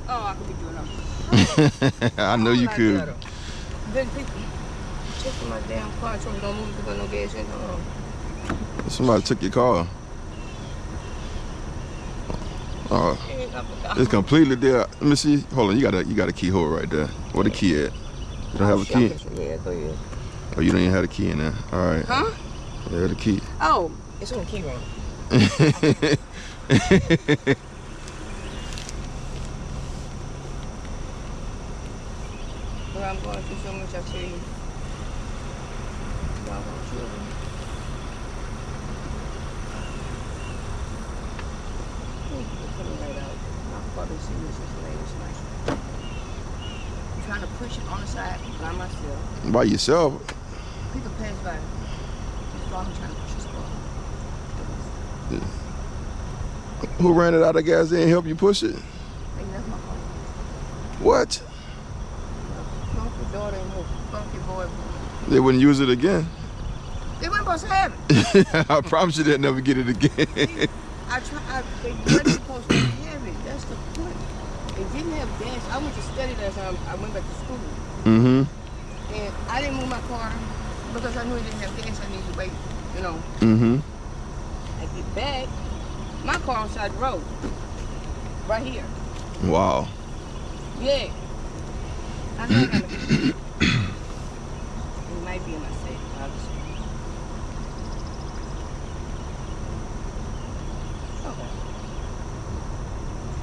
Oh, I could be doing them. I know you could. Then people checking my damn car, told me don't move because no gas in the Somebody took your car. Oh, it's completely there. Let me see. Hold on, you got a key hole right there. Where the key at? You don't have a key? Yeah, go ahead. Oh, you don't even have the key in there. All right. Huh? Yeah, the key. Oh, it's on the key ring. Where I'm going through so much, I tell you. Y'all want children. Right out. My father see this lady tonight. I'm trying to push it on the side by myself. By yourself? People pass by. Just follow me trying to push this car. Who ran it out of gas and help you push it? Hey, that's my car. What? Funky daughter and her funky boy. They wouldn't use it again? They weren't supposed to have it. I promise you they'll never get it again. They weren't supposed to have it. That's the point. They didn't have gas. I went to study last time. I went back to school. Mm-hmm. And I didn't move my car because I knew it didn't have gas. I needed to wait, you know. Mm-hmm. I get back, my car on the side of the road. Right here. Wow. Yeah. I know I got it. It might be in my safe, obviously. Okay.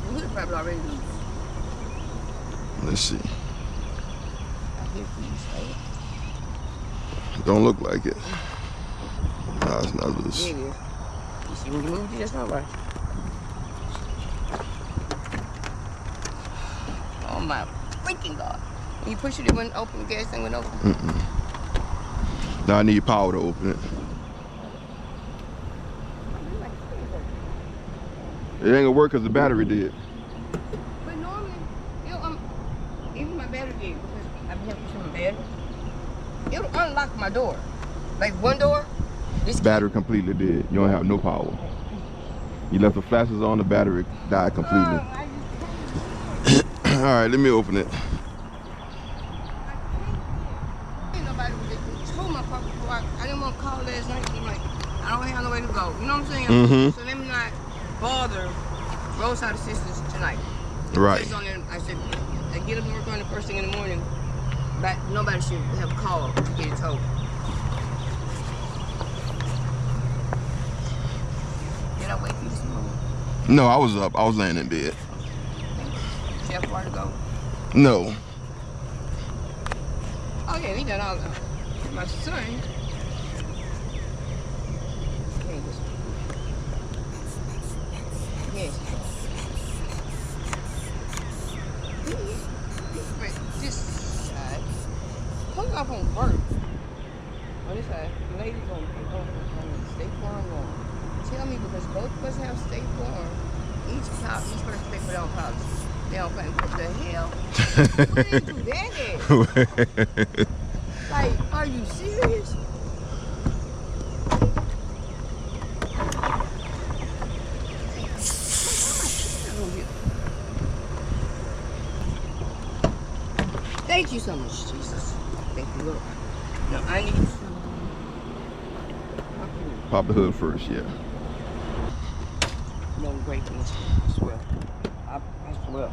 The hood probably already loose. Let's see. I hear these, right? Don't look like it. No, it's not loose. Yeah, it is. You see when you moved it, that's not right. Oh my freaking God. When you push it, it wouldn't open, the gas thing wouldn't open. Mm-mm. Now I need power to open it. It ain't gonna work because the battery did. But normally, you know, even my battery did, because I've been having some battery. It'll unlock my door. Like one door, this Battery completely dead. You don't have no power. You left the flashes on, the battery died completely. All right, let me open it. Nobody told my papa before I didn't want to call last night. I'm like, I don't have nowhere to go. You know what I'm saying? Mm-hmm. So let me not bother roadside assistance tonight. Right. On there, I said, I get up and work on the first thing in the morning, but nobody should have called to get it told. Did I wait for you this morning? No, I was up. I was laying in bed. Chef, where to go? No. Oh yeah, he done all that. My son. Yes. This side. Come off on work. On this side, the ladies on State Farm lawn. Tell me, because both of us have State Farm. Each person pay for their own policy. They don't pay. What the hell? Where did you do that at? Like, are you serious? Thank you so much, Jesus. Thank you, Lord. Now I need to Pop the hood first, yeah. no great things. I swear. I swear.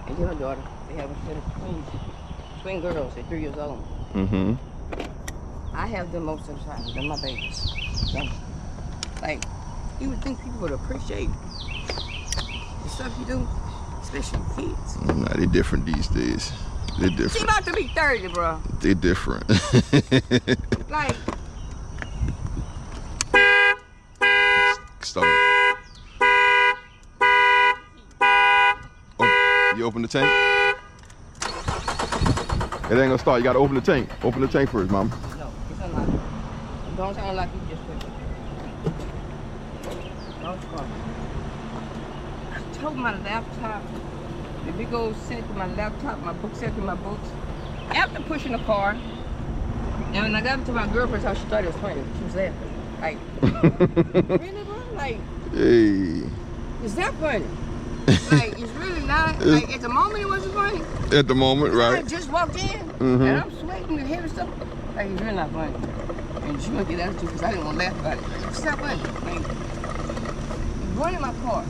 And your daughter, they have a set of twin girls. They're 3 years old. Mm-hmm. I have them most of the time. They're my babies. So, like, you would think people would appreciate the stuff you do, especially kids. Nah, they different these days. They're different. She about to be 30, bro. They're different. Like, Start. Oh, you open the tank? It ain't gonna start. You gotta open the tank. Open the tank first, Mom. no, it's unlocked. Don't sound like you just put it. Don't start. I told my laptop, the big old set to my laptop, my book set to my books. After pushing the car, and when I got to my girlfriend's house, she thought it was funny. She was laughing. Like, really, bro? Like, Hey. It's not funny. Like, it's really not. Like, at the moment, it wasn't funny. At the moment, right? I just walked in, and I'm sweating and heavy stuff. Like, it's really not funny. And she went to get attitude because I didn't want to laugh about it. It's not funny. Like, you're running my car.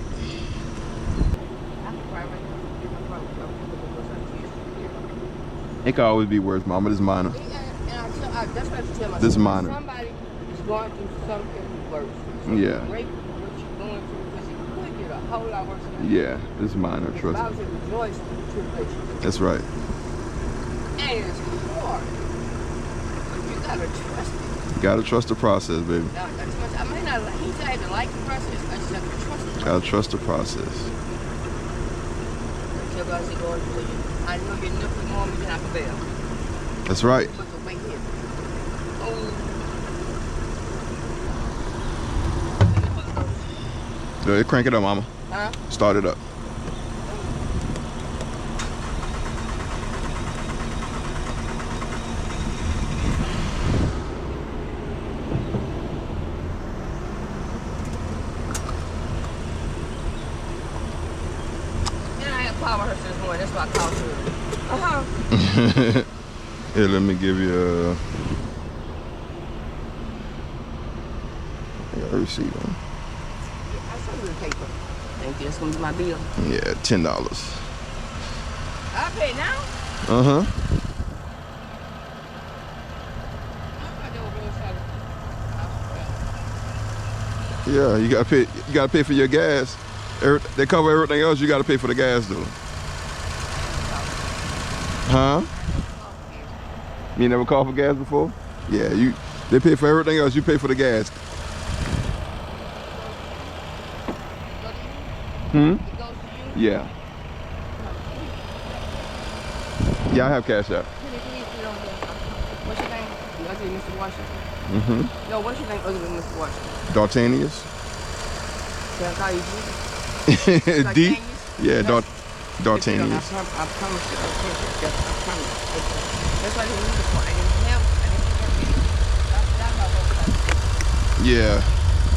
It could always be worse, Mama. This is minor. And that's what I have to tell myself. This is minor. Somebody is going through something worse. Yeah. Break what you're going through because it could get a whole lot worse than that. Yeah, this is minor. Trust I me. was in rejoice through tribulation. That's right. And it's hard. But you gotta trust it. Gotta trust the process, baby. No, I may not hate to have to like the process, I just have to trust it. Gotta trust the process. Tell God, I say, Lord, I know you're nothing more than I can bear. That's right. But the way here. Oh. Go crank it up, Mama. Huh? Start it up. Power her this morning. That's why I called her. Here, let me give you a receipt on. I sent you the paper. Thank you. That's gonna be my bill. Yeah, $10. I pay now? Uh-huh. Yeah, you gotta pay for your gas. They cover everything else, you gotta pay for the gas though. Huh? You never called for gas before? Yeah, they pay for everything else, you pay for the gas. Hmm? Yeah. Yeah, I have cash out. What's your name? Other than Mr. Washington? Mm-hmm. No, what's your name other than Mr. Washington? Dartanius. Can I call you Jesus? D? Yeah, Dartanius. I promise you, I promise. That's why I didn't need the phone. I didn't have Yeah,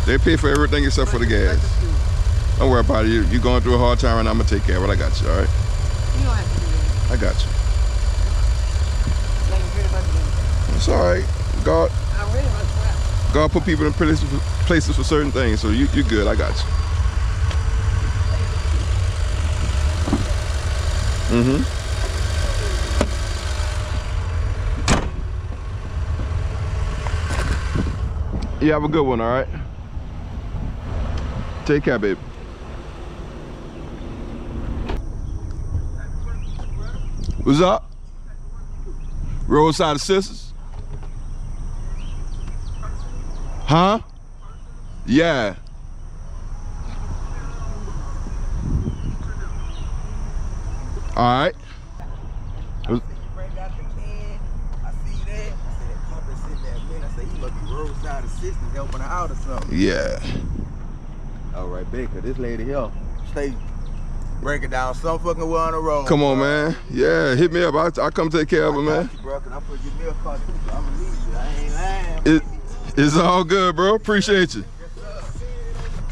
they pay for everything except for the gas. Don't worry about it. You're going through a hard time and I'm gonna take care of it. I got you, all right? You don't have to do that. I got you. Like, you really about to do that. It's all right. God, I really want to rap. God put people in places for certain things, so you're good. I got you. Mm-hmm. You have a good one, all right? Take care, babe. What's up? Roadside Assistance? Huh? Yeah. All right. Roadside assistance helping her out or something. Yeah. All right, Baker, this lady here, stay breaking down some fucking way on the road. Come on, man. Yeah, hit me up. I'll come take care of it, man. You, bro, 'cause I'm gonna give me a car too, so I'm gonna leave you. I ain't lying. It's all good, bro. Appreciate you.